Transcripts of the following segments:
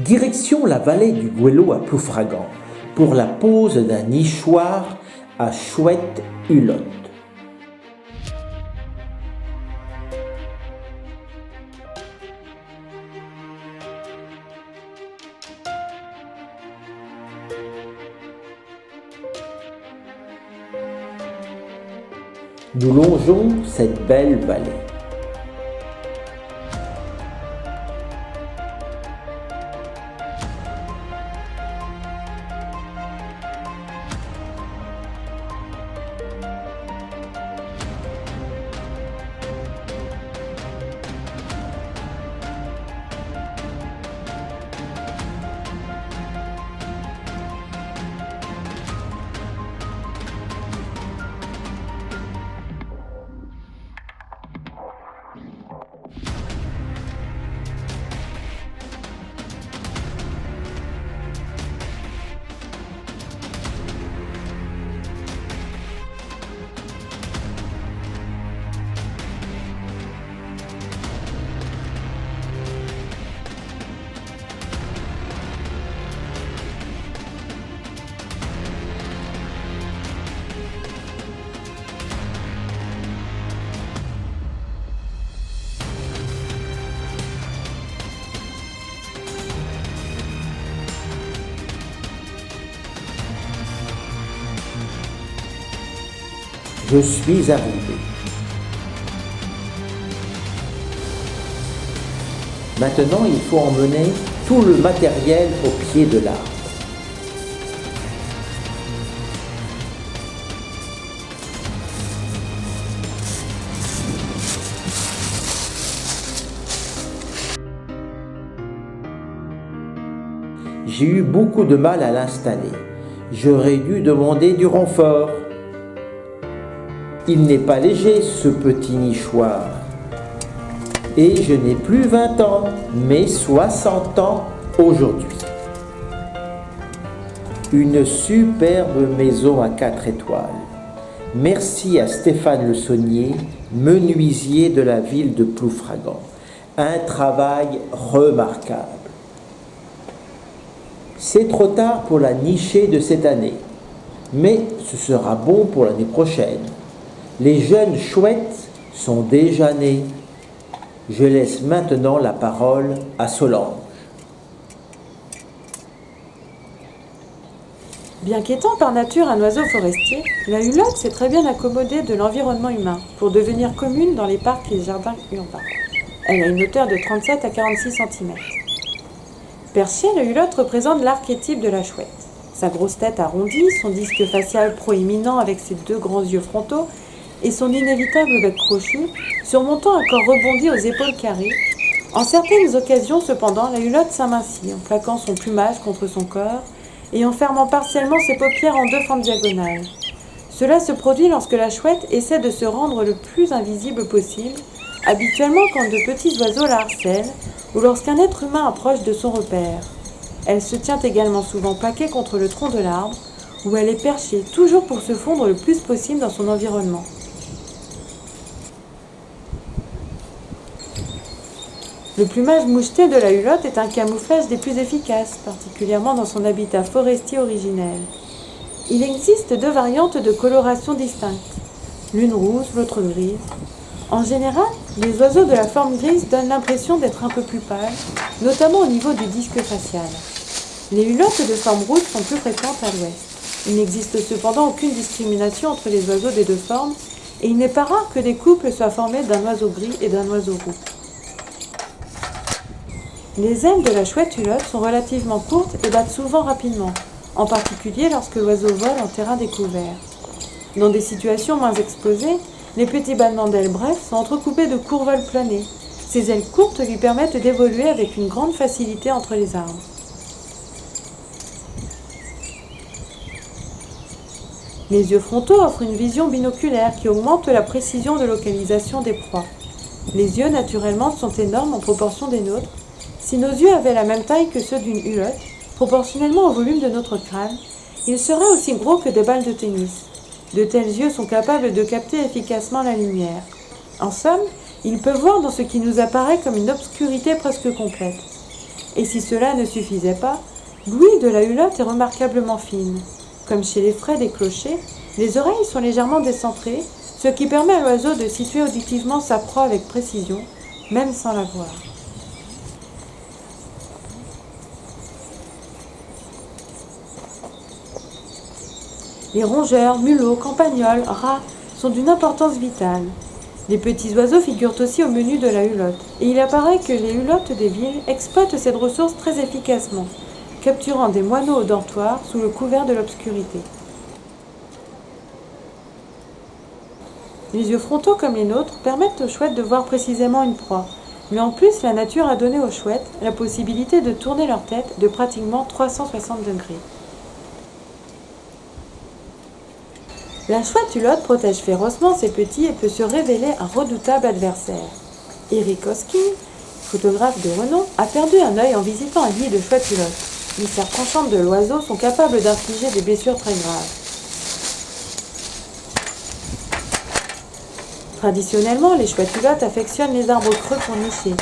Direction la vallée du Goëlo à Ploufragan pour la pose d'un nichoir à chouette hulotte. Nous longeons cette belle vallée. Je suis arrivé. Maintenant, il faut emmener tout le matériel au pied de l'arbre. J'ai eu beaucoup de mal à l'installer. J'aurais dû demander du renfort. Il n'est pas léger, ce petit nichoir. Et je n'ai plus 20 ans, mais 60 ans aujourd'hui. Une superbe maison à 4 étoiles. Merci à Stéphane Le Saunier, menuisier de la ville de Ploufragan. Un travail remarquable. C'est trop tard pour la nicher de cette année, mais ce sera bon pour l'année prochaine. Les jeunes chouettes sont déjà nés. Je laisse maintenant la parole à Solange. Bien qu'étant par nature un oiseau forestier, la hulotte s'est très bien accommodée de l'environnement humain pour devenir commune dans les parcs et les jardins urbains. Elle a une hauteur de 37 à 46 cm. Perchée, la hulotte représente l'archétype de la chouette. Sa grosse tête arrondie, son disque facial proéminent avec ses deux grands yeux frontaux et son inévitable bec crochu, surmontant un corps rebondi aux épaules carrées. En certaines occasions, cependant, la hulotte s'amincit en plaquant son plumage contre son corps et en fermant partiellement ses paupières en deux fentes diagonales. Cela se produit lorsque la chouette essaie de se rendre le plus invisible possible, habituellement quand de petits oiseaux la harcèlent ou lorsqu'un être humain approche de son repère. Elle se tient également souvent plaquée contre le tronc de l'arbre, où elle est perchée, toujours pour se fondre le plus possible dans son environnement. Le plumage moucheté de la hulotte est un camouflage des plus efficaces, particulièrement dans son habitat forestier originel. Il existe deux variantes de coloration distinctes, l'une rouge, l'autre grise. En général, les oiseaux de la forme grise donnent l'impression d'être un peu plus pâles, notamment au niveau du disque facial. Les hulottes de forme rouge sont plus fréquentes à l'ouest. Il n'existe cependant aucune discrimination entre les oiseaux des deux formes, et il n'est pas rare que des couples soient formés d'un oiseau gris et d'un oiseau roux. Les ailes de la chouette hulotte sont relativement courtes et battent souvent rapidement, en particulier lorsque l'oiseau vole en terrain découvert. Dans des situations moins exposées, les petits battements d'ailes brefs sont entrecoupés de courts vols planés. Ces ailes courtes lui permettent d'évoluer avec une grande facilité entre les arbres. Les yeux frontaux offrent une vision binoculaire qui augmente la précision de localisation des proies. Les yeux, naturellement, sont énormes en proportion des nôtres. Si nos yeux avaient la même taille que ceux d'une hulotte, proportionnellement au volume de notre crâne, ils seraient aussi gros que des balles de tennis. De tels yeux sont capables de capter efficacement la lumière. En somme, ils peuvent voir dans ce qui nous apparaît comme une obscurité presque complète. Et si cela ne suffisait pas, l'ouïe de la hulotte est remarquablement fine. Comme chez les fraises des clochers, les oreilles sont légèrement décentrées, ce qui permet à l'oiseau de situer auditivement sa proie avec précision, même sans la voir. Les rongeurs, mulots, campagnols, rats sont d'une importance vitale. Les petits oiseaux figurent aussi au menu de la hulotte, et il apparaît que les hulottes des villes exploitent cette ressource très efficacement, capturant des moineaux au dortoir sous le couvert de l'obscurité. Les yeux frontaux comme les nôtres permettent aux chouettes de voir précisément une proie, mais en plus la nature a donné aux chouettes la possibilité de tourner leur tête de pratiquement 360 degrés. La chouette hulotte protège férocement ses petits et peut se révéler un redoutable adversaire. Eric Hosking, photographe de renom, a perdu un œil en visitant un nid de chouette hulotte. Les serres tranchantes de l'oiseau sont capables d'infliger des blessures très graves. Traditionnellement, les chouettes hulottes affectionnent les arbres creux pour nicher,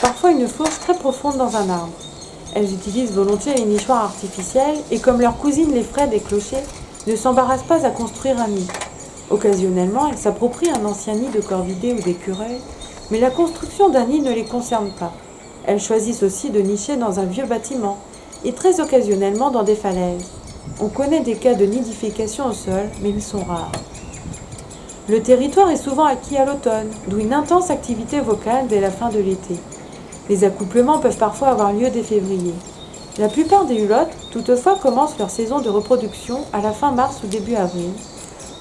parfois une fourche très profonde dans un arbre. Elles utilisent volontiers les nichoirs artificiels et, comme leurs cousines les fraises des clochers, ne s'embarrassent pas à construire un nid. Occasionnellement, elles s'approprient un ancien nid de corvidés ou d'écureuils, mais la construction d'un nid ne les concerne pas. Elles choisissent aussi de nicher dans un vieux bâtiment, et très occasionnellement dans des falaises. On connaît des cas de nidification au sol, mais ils sont rares. Le territoire est souvent acquis à l'automne, d'où une intense activité vocale dès la fin de l'été. Les accouplements peuvent parfois avoir lieu dès février. La plupart des hulottes, toutefois, commencent leur saison de reproduction à la fin mars ou début avril.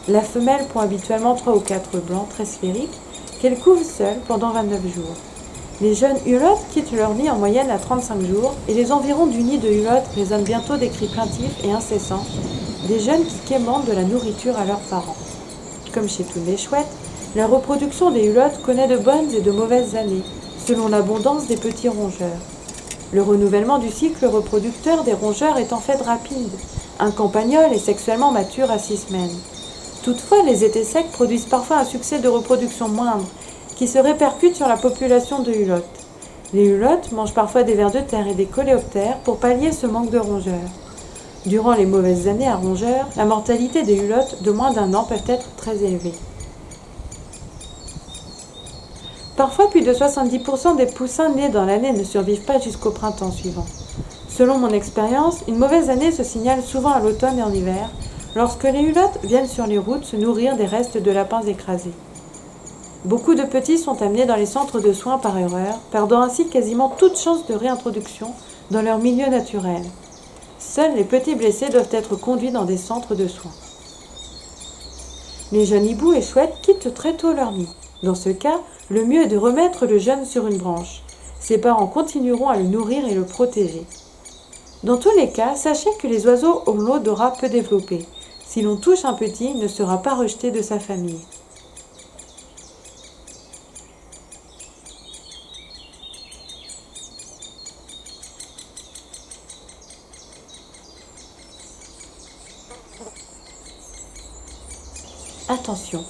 La femelle pond habituellement 3 ou 4 blancs très sphériques qu'elle couve seule pendant 29 jours. Les jeunes hulottes quittent leur nid en moyenne à 35 jours et les environs du nid de hulotte résonnent bientôt des cris plaintifs et incessants, des jeunes qui quémandent de la nourriture à leurs parents. Comme chez toutes les chouettes, la reproduction des hulottes connaît de bonnes et de mauvaises années, selon l'abondance des petits rongeurs. Le renouvellement du cycle reproducteur des rongeurs est en fait rapide. Un campagnol est sexuellement mature à 6 semaines. Toutefois, les étés secs produisent parfois un succès de reproduction moindre, qui se répercute sur la population de hulottes. Les hulottes mangent parfois des vers de terre et des coléoptères pour pallier ce manque de rongeurs. Durant les mauvaises années à rongeurs, la mortalité des hulottes de moins d'1 an peut être très élevée. Parfois, plus de 70% des poussins nés dans l'année ne survivent pas jusqu'au printemps suivant. Selon mon expérience, une mauvaise année se signale souvent à l'automne et en hiver, lorsque les hulottes viennent sur les routes se nourrir des restes de lapins écrasés. Beaucoup de petits sont amenés dans les centres de soins par erreur, perdant ainsi quasiment toute chance de réintroduction dans leur milieu naturel. Seuls les petits blessés doivent être conduits dans des centres de soins. Les jeunes hiboux et chouettes quittent très tôt leur nid. Dans ce cas, le mieux est de remettre le jeune sur une branche. Ses parents continueront à le nourrir et le protéger. Dans tous les cas, sachez que les oiseaux ont l'odorat peu développé. Si l'on touche un petit, il ne sera pas rejeté de sa famille. Attention,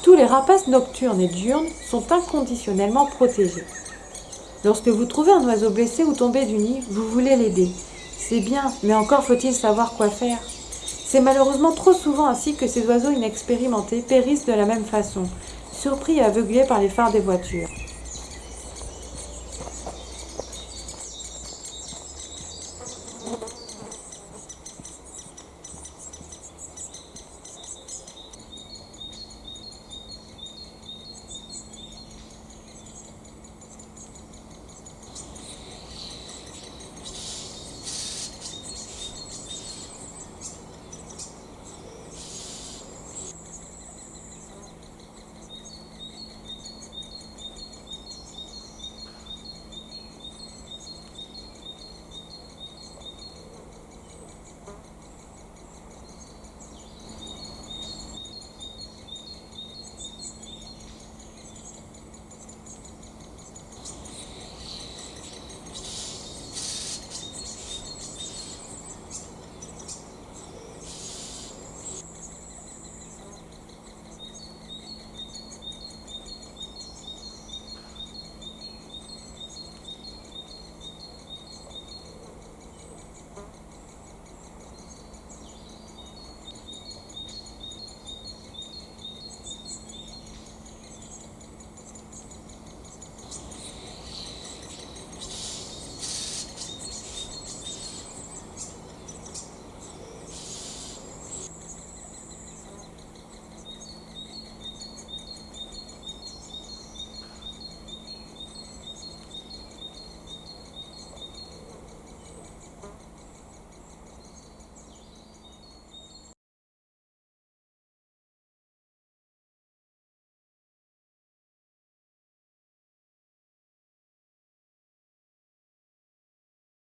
tous les rapaces nocturnes et diurnes sont inconditionnellement protégés. Lorsque vous trouvez un oiseau blessé ou tombé du nid, vous voulez l'aider. C'est bien, mais encore faut-il savoir quoi faire. C'est malheureusement trop souvent ainsi que ces oiseaux inexpérimentés périssent de la même façon, surpris et aveuglés par les phares des voitures.